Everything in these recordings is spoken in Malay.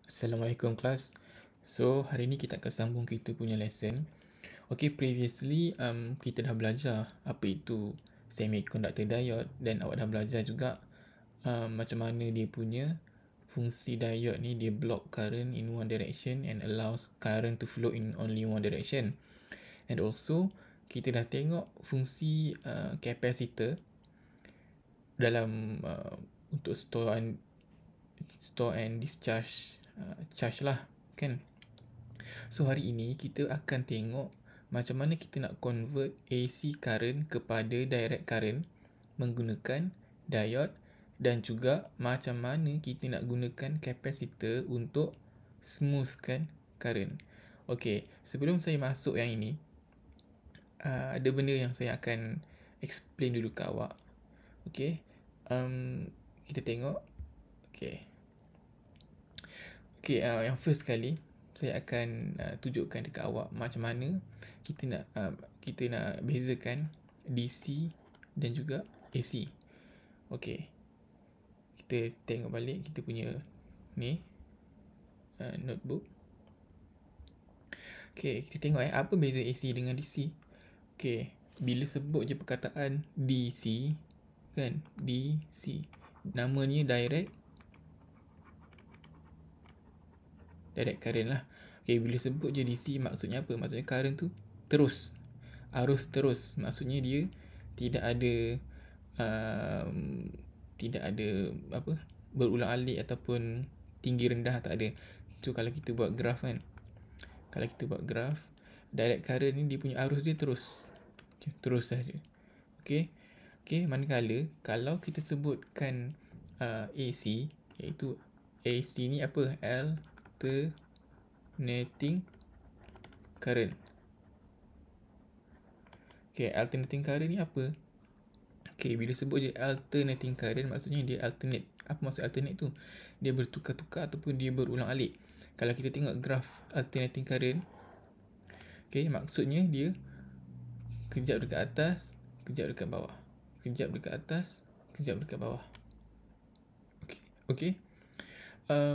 Assalamualaikum kelas. So, hari ni kita akan sambung kita punya lesson. Okay, previously kita dah belajar apa itu semiconductor diode dan awak dah belajar juga macam mana dia punya fungsi diode ni, dia block current in one direction and allows current to flow in only one direction. And also, kita dah tengok fungsi capacitor dalam untuk store and discharge charge lah kan. So hari ini kita akan tengok macam mana kita nak convert AC current kepada direct current menggunakan diode, dan juga macam mana kita nak gunakan capacitor untuk smoothkan current. Okay, sebelum saya masuk yang ini, ada benda yang saya akan explain dulu ke awak. Okay, kita tengok. Okay, yang first kali saya akan tunjukkan dekat awak macam mana kita nak bezakan DC dan juga AC. Okay, kita tengok balik kita punya ni notebook. Okay, kita tengok apa beza AC dengan DC. Okay, bila sebut je perkataan DC kan, DC namanya direct current lah. Okay, bila sebut je DC maksudnya apa? Maksudnya current tu terus, arus terus. Maksudnya dia tidak ada apa, berulang-alik ataupun tinggi rendah, tak ada. Tu kalau kita buat graf kan. Kalau kita buat graf, direct current ni dia punya arus dia terus saja. Okay, manakala kalau kita sebutkan AC, iaitu AC ni apa? Alternating current. Okay, alternating current ni apa? Okay, bila sebut je alternating current, maksudnya dia alternate. Apa maksud alternate tu? Dia bertukar-tukar ataupun dia berulang-alik. Kalau kita tengok graf alternating current, okay, maksudnya dia kejap dekat atas, kejap dekat bawah. Kejap dekat atas, kejap dekat bawah. Okay.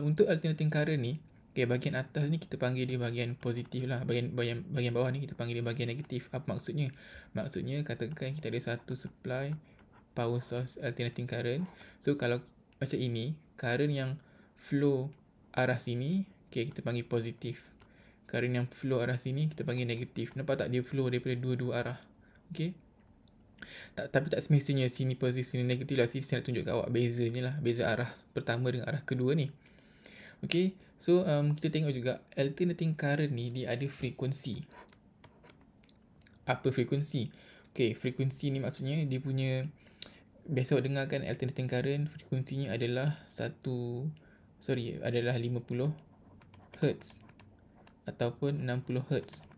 Untuk alternating current ni, okay, bahagian atas ni kita panggil dia bahagian positif lah. Bahagian bawah ni kita panggil dia bahagian negatif. Apa maksudnya? Maksudnya katakan kita ada satu supply power source alternating current. So kalau macam ini, current yang flow arah sini, okay, kita panggil positif. Current yang flow arah sini kita panggil negatif. Nampak tak dia flow daripada dua-dua arah? Okay. Tapi tak semestinya sini positif, sini negatif lah. Saya nak tunjuk kat awak bezanya lah. Beza arah pertama dengan arah kedua ni. Okay, so kita tengok juga alternating current ni dia ada frekuensi. Apa frekuensi? Okay, frekuensi ni maksudnya dia punya, biasa awak dengar kan alternating current, frekuensinya adalah 50 Hz ataupun 60 Hz.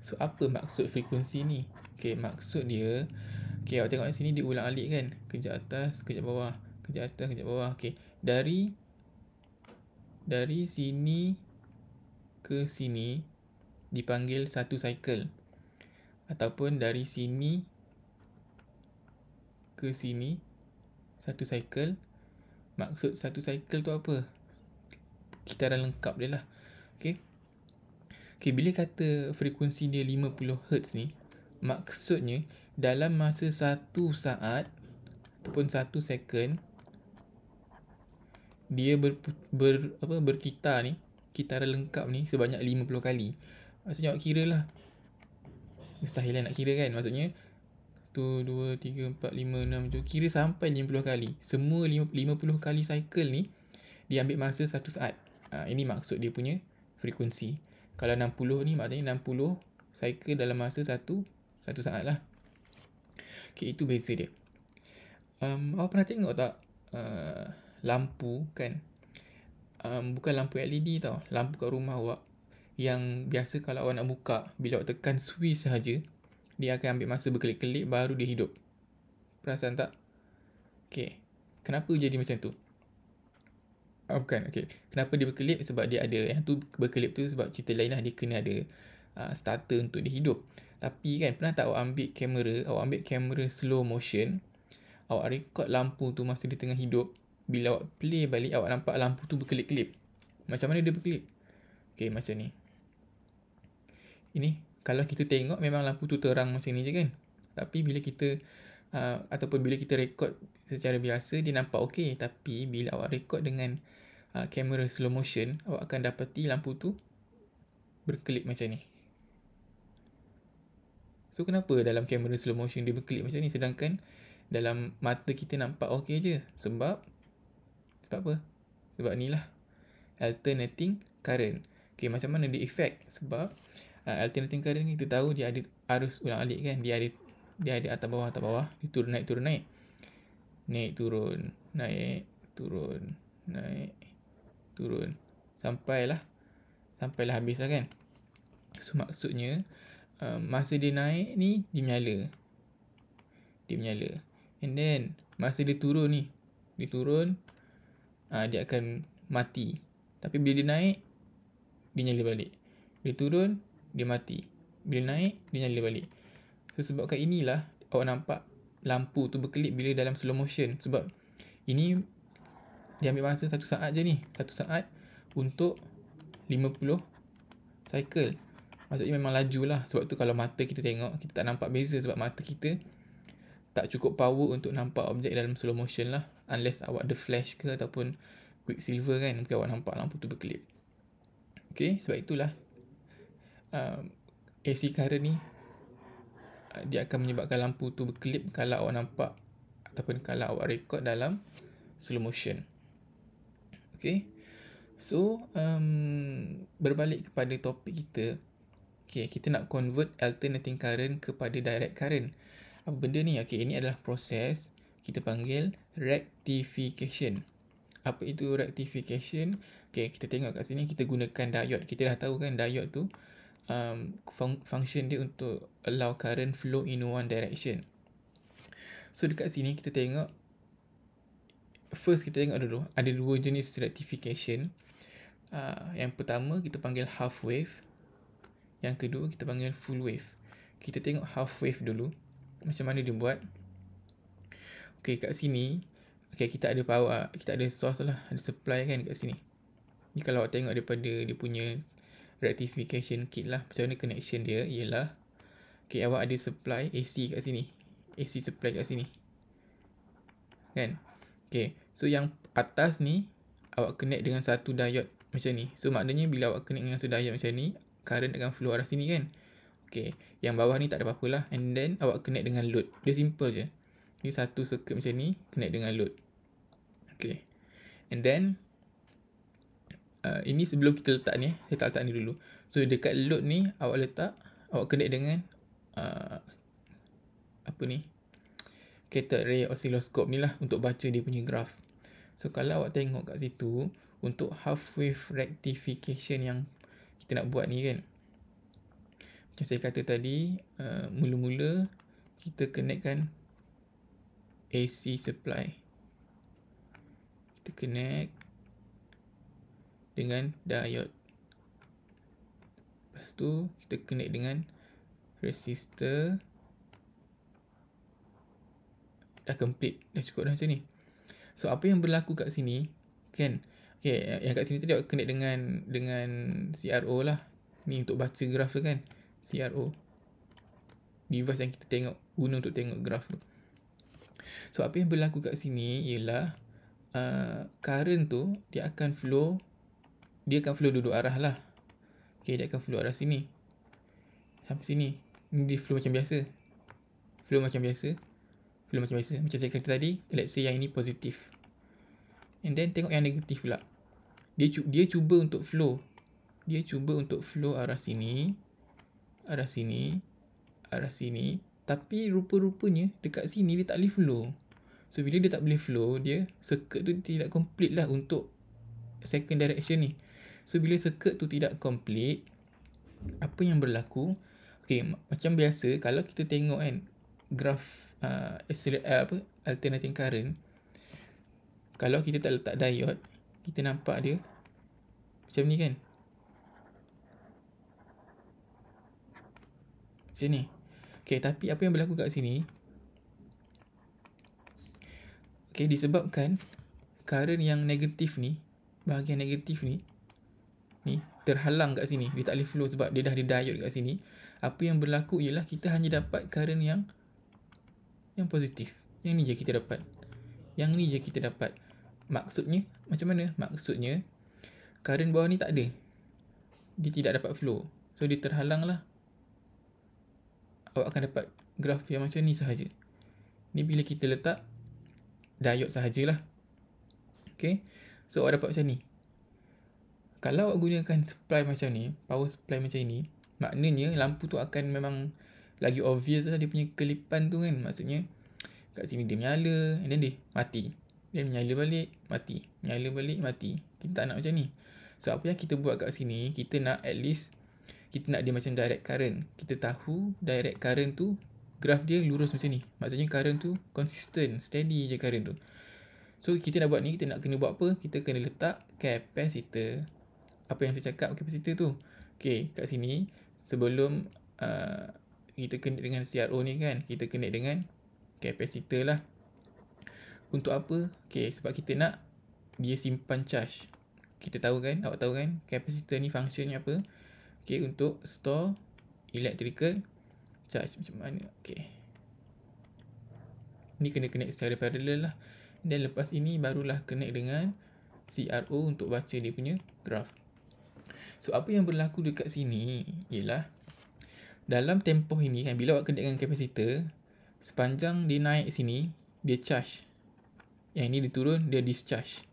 So apa maksud frekuensi ni? Okay, maksud dia, okay, awak tengok kat sini dia ulang-alik kan, kejap atas, kejap bawah, kejap atas, kejap bawah. Okay, dari sini ke sini dipanggil satu cycle, ataupun dari sini ke sini satu cycle. Maksud satu cycle tu apa? Kitaran lengkap dia lah. Okay, bila kata frekuensi dia 50 Hz ni, maksudnya dalam masa 1 saat ataupun 1 second dia berkitar ni, kitaran lengkap ni sebanyak 50 kali. Maksudnya awak kira lah, mustahil lah nak kira kan. Maksudnya 1, 2, 3, 4, 5, 6, 7, kira sampai 50 kali. Semua 50 kali cycle ni dia ambil masa 1 saat. Ini maksud dia punya frekuensi. Kalau 60 ni maknanya 60 cycle dalam masa 1 saat lah. Okay, itu beza dia. Awak pernah tengok tak lampu kan? Bukan lampu LED tau, lampu kat rumah awak yang biasa kalau awak nak buka, bila awak tekan switch sahaja, dia akan ambil masa berkelip-kelip baru dia hidup. Perasan tak? Okay, kenapa jadi macam tu? Bukan, okay. Kenapa dia berkelip? Sebab dia ada, yang tu berkelip tu sebab cerita lain lah, dia kena ada starter untuk dia hidup. Tapi kan, pernah tak awak ambil kamera slow motion, awak record lampu tu masa dia tengah hidup, bila awak play balik, awak nampak lampu tu berkelip-kelip. Macam mana dia berkelip? Okay, macam ni. Ini kalau kita tengok memang lampu tu terang macam ni je kan. Tapi bila kita ataupun bila kita rekod secara biasa, dia nampak okey. Tapi bila awak rekod dengan kamera slow motion, awak akan dapati lampu tu berkelip macam ni. So kenapa dalam kamera slow motion dia berkelip macam ni, sedangkan dalam mata kita nampak okey je? Sebab apa? Sebab ni lah alternating current. Okay, macam mana dia effect? Sebab alternating current kita tahu dia ada arus ulang-alik kan. Dia ada atas bawah, dia turun naik. Naik turun, naik turun, naik turun. Sampailah habis lah kan. So maksudnya masa dia naik ni dia menyala. And then masa dia turun ni, dia akan mati. Tapi bila dia naik, dia nyala balik. Dia turun, dia mati. Bila naik, dia nyala balik. So sebabkan inilah awak nampak lampu tu berkelip bila dalam slow motion. Sebab ini dia ambil masa 1 saat je ni. 1 saat untuk 50 cycle. Maksudnya memang laju lah. Sebab tu kalau mata kita tengok, kita tak nampak beza. Sebab mata kita tak cukup power untuk nampak objek dalam slow motion lah. Unless awak ada flash ke ataupun Quicksilver kan, mungkin awak nampak lampu tu berkelip. Okay, sebab itulah AC current ni dia akan menyebabkan lampu tu berkelip kalau awak nampak ataupun kalau awak rekod dalam slow motion. Okay, so berbalik kepada topik kita. Okay, kita nak convert alternating current kepada direct current. Apa benda ni? Okay, ini adalah proses kita panggil rectification. Apa itu rectification? Okay, kita tengok kat sini kita gunakan diode. Kita dah tahu kan diode tu function dia untuk allow current flow in one direction. So dekat sini kita tengok, first kita tengok dulu ada 2 jenis rectification. Yang pertama kita panggil half wave. Yang kedua kita panggil full wave. Kita tengok half wave dulu. Macam mana dia buat? Okay, kat sini okay, kita ada power, kita ada source lah, ada supply kan kat sini. Ni kalau awak tengok daripada dia punya rectification kit lah, macam mana connection dia ialah, okay, awak ada supply AC kat sini, AC supply kat sini kan. Okay, so yang atas ni awak connect dengan satu diode macam ni. So maknanya bila awak connect dengan satu diode macam ni, current akan flow arah sini kan. Okay, yang bawah ni tak ada apa-apa lah. And then awak connect dengan load. Dia simple je. Ni satu circuit macam ni connect dengan load. Okay, and then ini sebelum kita letak ni, saya tak letak ni dulu. So dekat load ni awak connect dengan apa ni, cathode ray oscilloscope ni lah untuk baca dia punya graph. So kalau awak tengok kat situ, untuk half wave rectification yang kita nak buat ni kan, macam saya kata tadi, mula-mula kita connectkan AC supply. Kita connect dengan diode. Lepas tu kita connect dengan resistor. Dah complete, dah cukup dah macam ni. So apa yang berlaku kat sini kan, okay, yang kat sini tadi awak connect dengan CRO lah. Ni untuk baca graf tu kan, CRO, device yang kita guna untuk tengok graf tu. So apa yang berlaku kat sini ialah current tu dia akan flow dua arah lah. Okay, dia akan flow arah sini sampai sini. Ni dia flow macam biasa. Macam saya kata tadi, let's say yang ini positif. And then tengok yang negatif pula. Dia cuba untuk flow. Arah sini. Tapi rupa-rupanya dekat sini dia tak boleh flow. So bila dia tak boleh flow, dia circuit tu tidak complete lah untuk second direction ni. So bila circuit tu tidak complete, apa yang berlaku? Okay, macam biasa kalau kita tengok kan graph alternating current, kalau kita tak letak diode, kita nampak dia macam ni kan, macam ni. Okay, tapi apa yang berlaku kat sini, okay, disebabkan current yang negatif ni, bahagian negatif ni terhalang kat sini. Dia tak boleh flow sebab dia dah ada diode kat sini. Apa yang berlaku ialah kita hanya dapat current yang positif. Yang ni je kita dapat. Yang ni je kita dapat. Maksudnya macam mana? Maksudnya current bawah ni tak ada. Dia tidak dapat flow. So dia terhalang lah. Awak akan dapat graf yang macam ni sahaja. Ni bila kita letak diode sahajalah. Okay. So awak dapat macam ni. Kalau awak gunakan supply macam ni, power supply macam ni, maknanya lampu tu akan memang lagi obvious lah dia punya kelipan tu kan. Maksudnya kat sini dia menyala and then dia mati. Dia menyala balik, mati. Menyala balik, mati. Kita tak nak macam ni. So apa yang kita buat kat sini, kita nak at least, kita nak dia macam direct current. Kita tahu direct current tu, graf dia lurus macam ni. Maksudnya current tu consistent, steady je current tu. So kita nak buat ni, kita nak kena buat apa? Kita kena letak capacitor. Apa yang saya cakap capacitor tu. Okay, kat sini sebelum kita connect dengan CRO ni kan, kita connect dengan capacitor lah. Untuk apa? Okay, sebab kita nak dia simpan charge. Kita tahu kan, awak tahu kan, capacitor ni functionnya apa? Okay, untuk store electrical charge. Macam mana? Okay, ni kena connect secara parallel lah. Dan lepas ini barulah connect dengan CRO untuk baca dia punya graf. So apa yang berlaku dekat sini ialah dalam tempoh ini kan, bila awak connect dengan capacitor, sepanjang dia naik sini, dia charge. Yang ni dia turun, dia discharge.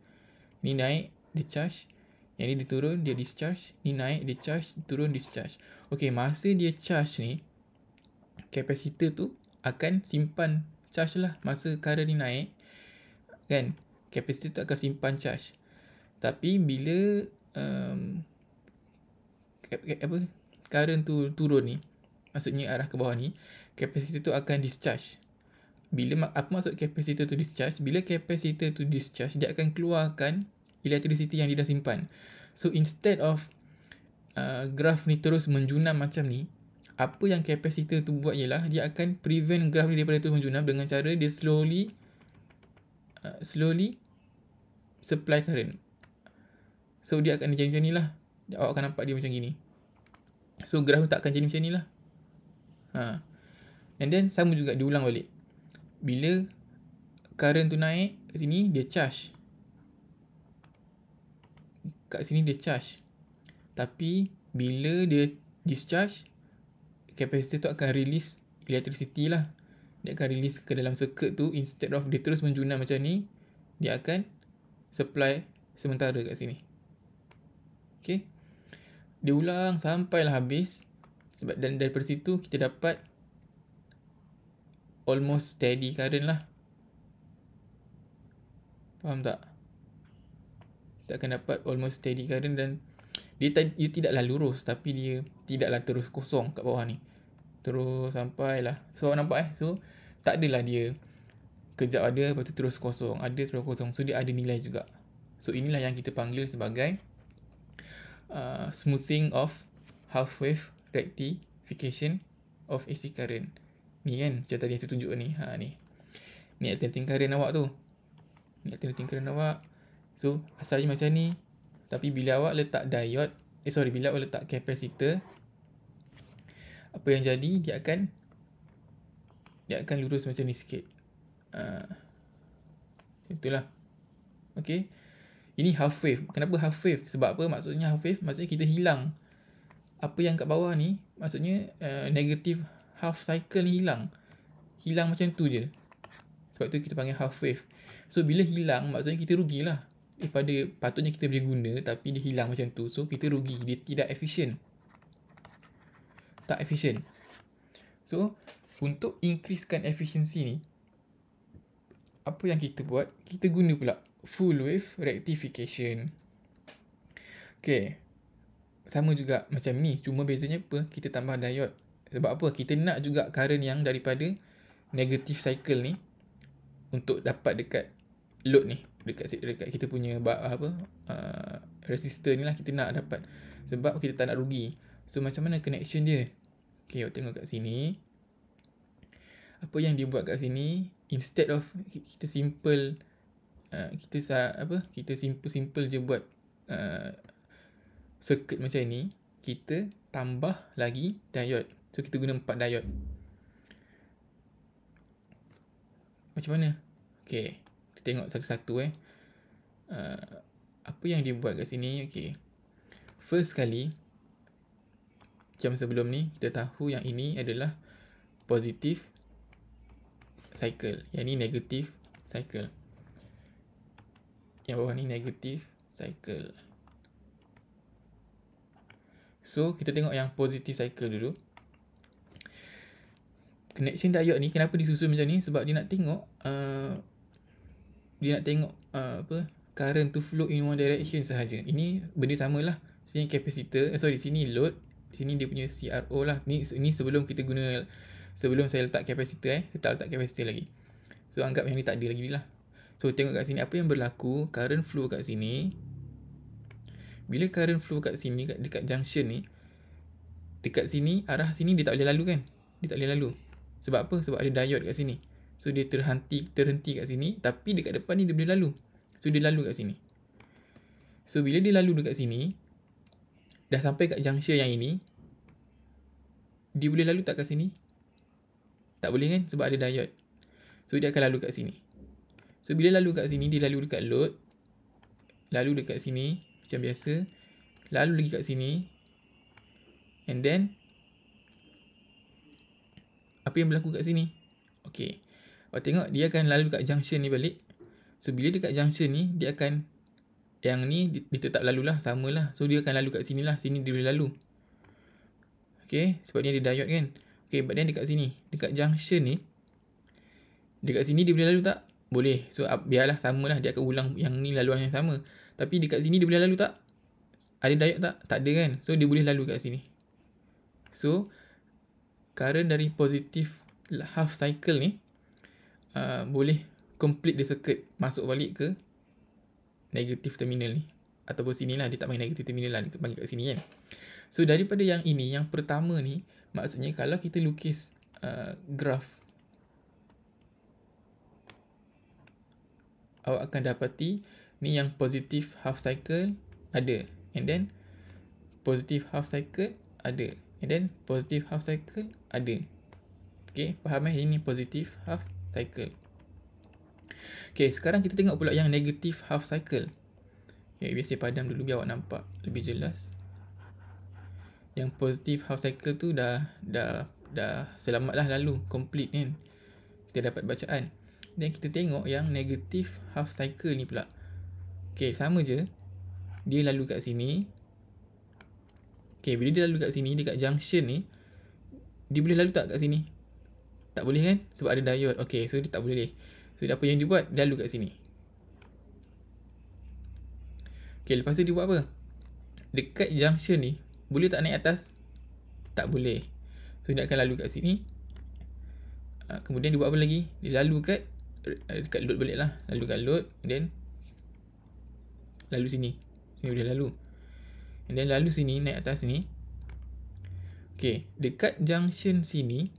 Ni naik, dia charge. Yang ni dia turun, dia discharge. Ni naik, dia charge, turun, discharge. Okay, masa dia charge ni, capacitor tu akan simpan charge lah. Masa current ni naik kan, capacitor tu akan simpan charge. Tapi bila current tu turun ni, maksudnya arah ke bawah ni, capacitor tu akan discharge. Bila apa maksud capacitor tu discharge? Bila capacitor tu discharge, dia akan keluarkan electricity yang dia dah simpan. So instead of graf ni terus menjunam macam ni, apa yang capacitor tu buat ialah dia akan prevent graf ni daripada terus menjunam dengan cara dia slowly supply current. So dia akan jadi macam ni lah. Awak akan nampak dia macam gini. So graf tak akan jadi macam ni lah. And then sama juga diulang balik. Bila current tu naik kat sini, dia charge. Kat sini dia charge. Tapi bila dia discharge, capacitor tu akan release electricity lah. Dia akan release ke dalam circuit tu. Instead of dia terus menjunam macam ni, dia akan supply sementara kat sini. Okay, dia ulang sampailah habis. Sebab dan daripada situ kita dapat almost steady current lah. Faham tak? Kita akan dapat almost steady current dan dia tidaklah lurus, tapi dia tidaklah terus kosong kat bawah ni. Terus sampailah. So awak nampak So tak adalah dia kejap ada, lepas tu terus kosong. Ada terus kosong. So dia ada nilai juga. So inilah yang kita panggil sebagai smoothing of half wave rectification of AC current. Ni kan, macam tadi yang saya tunjuk ni. Ni alternating current awak tu. Ni alternating current awak. So asalnya macam ni. Tapi bila awak letak diode, bila awak letak capacitor, apa yang jadi, dia akan lurus macam ni sikit. Itulah. Okay. Ini half wave. Kenapa half wave? Sebab apa maksudnya half wave? Maksudnya kita hilang apa yang kat bawah ni. Maksudnya negative half cycle ni hilang. Hilang macam tu je. Sebab tu kita panggil half wave. So bila hilang, maksudnya kita rugilah. Daripada patutnya kita boleh guna, tapi dia hilang macam tu. So kita rugi. Dia tidak efisien. Tak efisien. So untuk increasekan efisiensi ni, apa yang kita buat? Kita guna pula full wave rectification. Okay. Sama juga macam ni. Cuma bezanya apa? Kita tambah diode. Sebab apa? Kita nak juga current yang daripada negative cycle ni untuk dapat dekat load ni. Dekat kita punya resistor ni lah kita nak dapat. Sebab kita tak nak rugi. So macam mana connection dia? Okay, awak tengok kat sini. Apa yang dia buat kat sini, instead of kita simple kita simple je buat circuit macam ni, kita tambah lagi diode. So kita guna 4 diode. Macam mana? Okay, kita tengok satu-satu apa yang dia buat kat sini. Okay, first kali, macam sebelum ni, kita tahu yang ini adalah positive cycle, yang ni negative cycle, yang bawah ni negative cycle. So kita tengok yang positive cycle dulu. Connection diode ni kenapa disusun macam ni? Sebab dia nak tengok current to flow in one direction sahaja. Ini benda samalah. Sini capacitor, sini load, sini dia punya CRO lah. Ni sebelum saya letak capacitor saya tak letak capacitor lagi. So anggap yang ni tak ada lagi lah. So tengok kat sini apa yang berlaku. Current flow kat sini. Bila current flow kat sini, dekat junction ni, dekat sini, arah sini dia tak boleh lalu kan? Dia tak boleh lalu. Sebab apa? Sebab ada diode kat sini. So dia terhenti kat sini, tapi dekat depan ni dia boleh lalu. So dia lalu kat sini. So bila dia lalu dekat sini, dah sampai kat junction yang ini, dia boleh lalu tak kat sini? Tak boleh kan? Sebab ada diode. So dia akan lalu kat sini. So bila lalu kat sini, dia lalu dekat load, lalu dekat sini macam biasa, lalu lagi kat sini, and then apa yang berlaku kat sini? Okay, awak tengok dia akan lalu kat junction ni balik. So bila dekat junction ni, dia akan, yang ni dia tetap lalu lah, sama lah. So dia akan lalu kat sini lah, sini dia boleh lalu. Okay, sebab ni ada diode kan. Okay, but then dekat sini, dekat junction ni, dekat sini dia boleh lalu tak? Boleh. So biarlah, sama lah, dia akan ulang yang ni laluan yang sama. Tapi dekat sini dia boleh lalu tak? Ada diode tak? Tak ada kan. So dia boleh lalu kat sini. So current dari positive half cycle ni boleh complete the circuit, masuk balik ke negative terminal ni, ataupun sini lah, dia tak main negative terminal lah, dia bagi kat sini kan. So daripada yang ini, yang pertama ni, maksudnya kalau kita lukis graph, awak akan dapati ni yang positive half cycle ada, and then positive half cycle ada, and then positive half cycle ada. Okay, faham ini positive half cycle. Okay, sekarang kita tengok pula yang negative half cycle. Okay, biasa padam dulu biar awak nampak lebih jelas. Yang positive half cycle tu dah selamat lah lalu, complete kan. Kita dapat bacaan. Dan kita tengok yang negative half cycle ni pula. Okay, sama je. Dia lalu kat sini. Okay, bila dia lalu kat sini, dekat junction ni, dia boleh lalu tak kat sini? Tak boleh kan? Sebab ada diode. Okay, so dia tak boleh. So apa yang dia buat? Dia lalu kat sini. Okay, lepas tu dia buat apa? Dekat junction ni, boleh tak naik atas? Tak boleh. So dia akan lalu kat sini. Kemudian dia buat apa lagi? Dia lalu dekat load balik lah. Lalu kat load, then lalu sini. Sini boleh lalu. And then lalu sini, naik atas sini. Okay, dekat junction sini,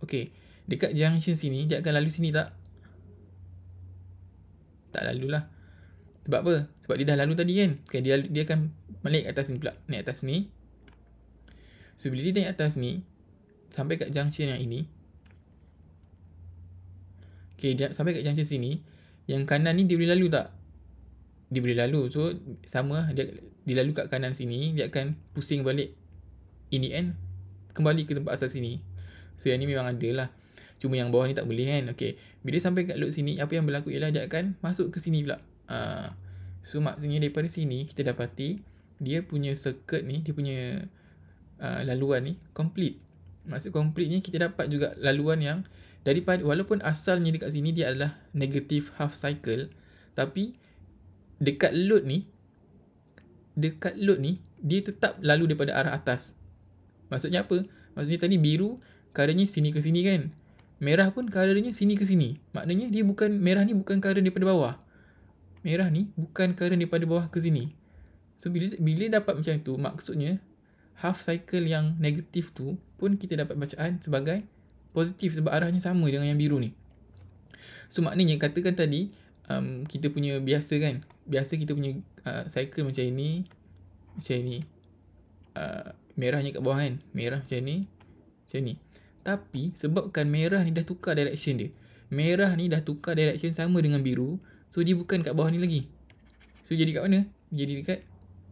okay, dekat junction sini, dia akan lalu sini tak? Tak lalu lah. Sebab apa? Sebab dia dah lalu tadi kan. Okay, dia akan naik atas ni pula. Naik atas ni. So bila dia naik atas ni, sampai kat junction yang ini. Okay, dia sampai kat junction sini. Yang kanan ni dia boleh lalu tak? Dia boleh lalu. So sama lah. Dia lalu kat kanan sini. Dia akan pusing balik. In the end, kembali ke tempat asal sini. So yang ni memang ada lah. Cuma yang bawah ni tak boleh kan. Okay, bila sampai kat load sini, apa yang berlaku ialah dia akan masuk ke sini pula. So maksudnya daripada sini kita dapati dia punya circuit ni, dia punya laluan ni complete. Maksud completenya kita dapat juga laluan yang daripada, walaupun asalnya dekat sini dia adalah negative half cycle, tapi dekat load ni dia tetap lalu daripada arah atas. Maksudnya apa? Maksudnya tadi biru currentnya sini ke sini kan. Merah pun currentnya sini ke sini. Maknanya dia bukan, merah ni bukan current daripada bawah. Merah ni bukan current daripada bawah ke sini. So bila dapat macam tu, maksudnya half cycle yang negatif tu pun kita dapat bacaan sebagai positif sebab arahnya sama dengan yang biru ni. So maknanya katakan tadi kita punya biasa kan, biasa kita punya cycle macam ini, merahnya kat bawah kan, merah macam ni. Tapi sebabkan merah ni dah tukar direction dia, merah ni dah tukar direction sama dengan biru, so dia bukan kat bawah ni lagi. So jadi kat mana? Jadi dekat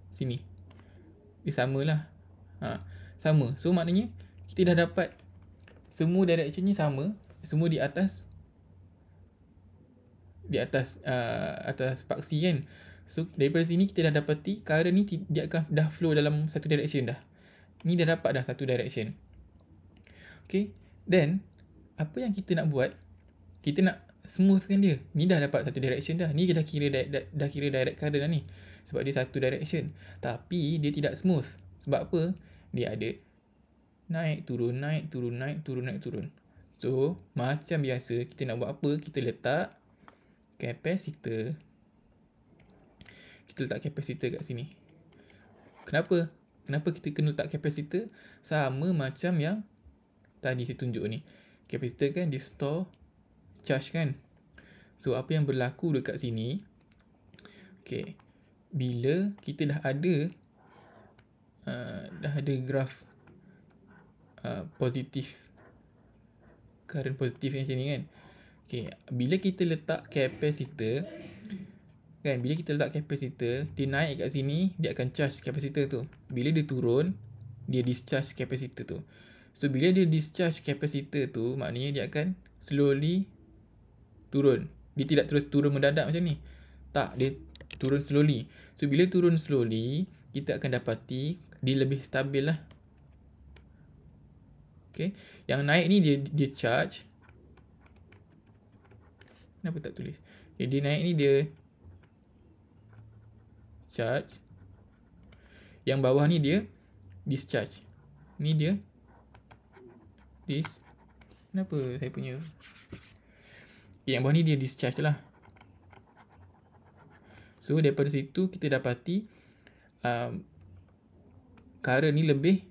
sini. Dia samalah. Sama. So maknanya kita dah dapat semua directionnya sama, semua di atas paksi kan. So daripada sini kita dah dapati current ni dia akan dah flow dalam satu direction dah. Ni dah dapat dah satu direction. Okay. Then apa yang kita nak buat? Kita nak smoothkan dia. Ni dah dapat satu direction dah. Ni dah kira direct current dah ni. Sebab dia satu direction. Tapi dia tidak smooth. Sebab apa? Dia ada naik, turun, naik, turun, naik, turun, naik, turun. So, macam biasa, kita nak buat apa? Kita letak kapasitor. Kita letak kapasitor kat sini. Kenapa? Kenapa kita kena letak kapasitor? Sama macam yang tadi saya tunjuk ni. Kapasitor kan dia store charge kan. So apa yang berlaku dekat sini, okay, bila kita dah ada graf positif, current positif macam ni kan. Okay, bila kita letak kapasitor kan, bila kita letak kapasitor, dia naik kat sini, dia akan charge kapasitor tu. Bila dia turun, dia discharge kapasitor tu. So bila dia discharge kapasitor tu, maknanya dia akan slowly turun. Dia tidak terus turun mendadak macam ni. Tak, dia turun slowly. So bila turun slowly, kita akan dapati dia lebih stabil lah. Okay. Yang naik ni dia charge. Kenapa tak tulis? Okay, dia naik ni dia charge. Yang bawah ni dia discharge. Ni dia kenapa saya punya yang bawah ni dia discharge lah. So daripada situ kita dapati current ni lebih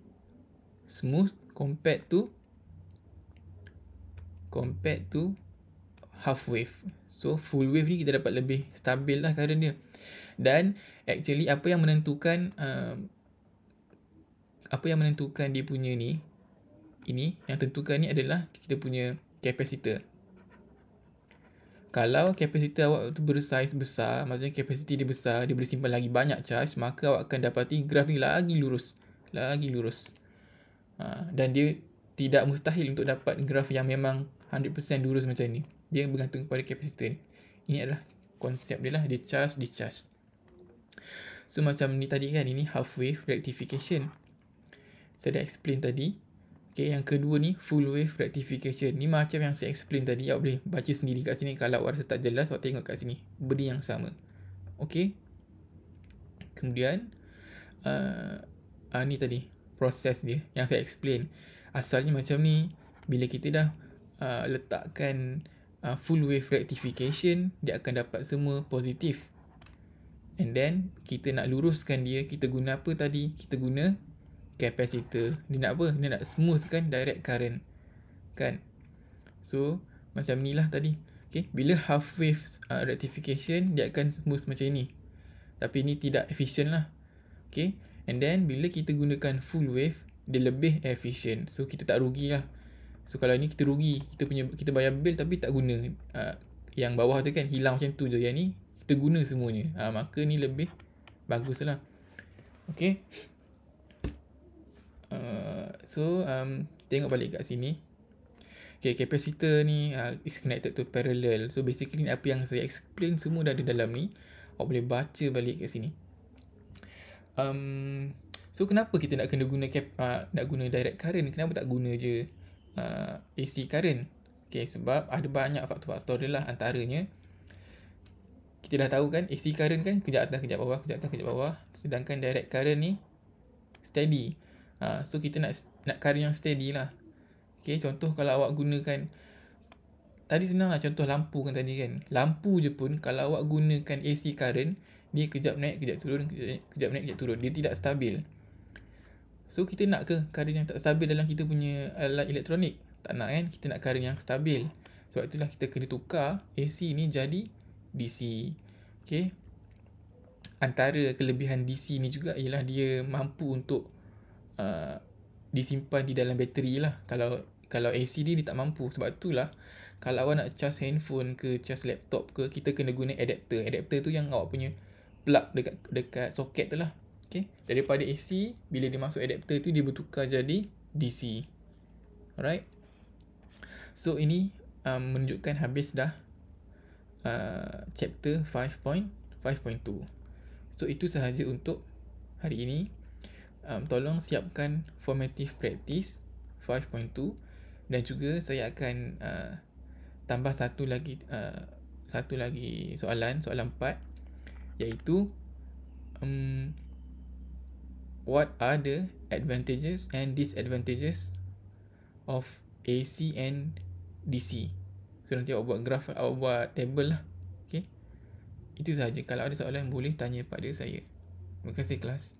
smooth compared to half wave. So full wave ni kita dapat lebih stabil lah current dia. Dan actually apa yang menentukan dia punya ni, ini yang tentukan ni adalah kita punya kapasitor. Kalau kapasitor awak tu bersaiz besar, maksudnya kapasiti dia besar, dia boleh simpan lagi banyak charge, maka awak akan dapati graf ni lagi lurus. Dan dia tidak mustahil untuk dapat graf yang memang 100% lurus macam ni. Dia bergantung kepada kapasitor ni. Ini adalah konsep dia lah, dia charge. So macam ni tadi kan, ini half wave rectification. Saya dah explain tadi. Okay, yang kedua ni full wave rectification. Ni macam yang saya explain tadi. Awak boleh baca sendiri kat sini. Kalau awak rasa tak jelas, awak tengok kat sini. Benda yang sama. Okay. Kemudian ni tadi proses dia yang saya explain. Asalnya macam ni. Bila kita dah letakkan full wave rectification, dia akan dapat semua positif. And then kita nak luruskan dia, kita guna apa tadi? Kita guna kapasitor. Dia nak apa? Dia nak smoothkan direct current kan. So macam ni lah tadi. Okay, bila half wave rectification, dia akan smooth macam ni. Tapi ni tidak efficient lah. Okay, and then bila kita gunakan full wave, dia lebih efficient. So kita tak rugi lah. So kalau ni kita rugi, kita bayar bil tapi tak guna yang bawah tu kan, hilang macam tu je. Yang ni kita guna semuanya. Maka ni lebih bagus lah. Okay. Tengok balik kat sini. Okay, kapasitor ni is connected to parallel. So basically apa yang saya explain semua dah ada dalam ni. Awak boleh baca balik kat sini. So kenapa kita nak guna direct current? Kenapa tak guna je AC current? Okay, sebab ada banyak faktor-faktor dia lah. Antaranya kita dah tahu kan, AC current kan kejap atas kejap bawah, kejap atas kejap bawah. Sedangkan direct current ni steady. So kita nak current yang steady lah. Okay, contoh kalau awak gunakan, tadi senang lah contoh lampu kan tadi kan. Lampu je pun kalau awak gunakan AC current, dia kejap naik, kejap turun, kejap naik, kejap turun. Dia tidak stabil. So kita nak ke current yang tak stabil dalam kita punya alat elektronik? Tak nak kan? Kita nak current yang stabil. Sebab itulah kita kena tukar AC ni jadi DC. Okay. Antara kelebihan DC ni juga ialah dia mampu untuk disimpan di dalam bateri lah. Kalau AC ni dia tak mampu. Sebab itulah kalau awak nak charge handphone ke, charge laptop ke, kita kena guna adapter. Adapter tu yang awak punya plug dekat soket tu lah. Okay. Daripada AC, bila dia masuk adapter tu, dia bertukar jadi DC. Alright. So ini menunjukkan habis dah chapter 5.2. So itu sahaja untuk hari ini. Tolong siapkan formative practice 5.2 dan juga saya akan tambah satu lagi soalan 4, iaitu what are the advantages and disadvantages of AC and DC. So nanti awak buat graph, awak buat table lah. Okay. Itu sahaja. Kalau ada soalan boleh tanya pada saya. Terima kasih kelas.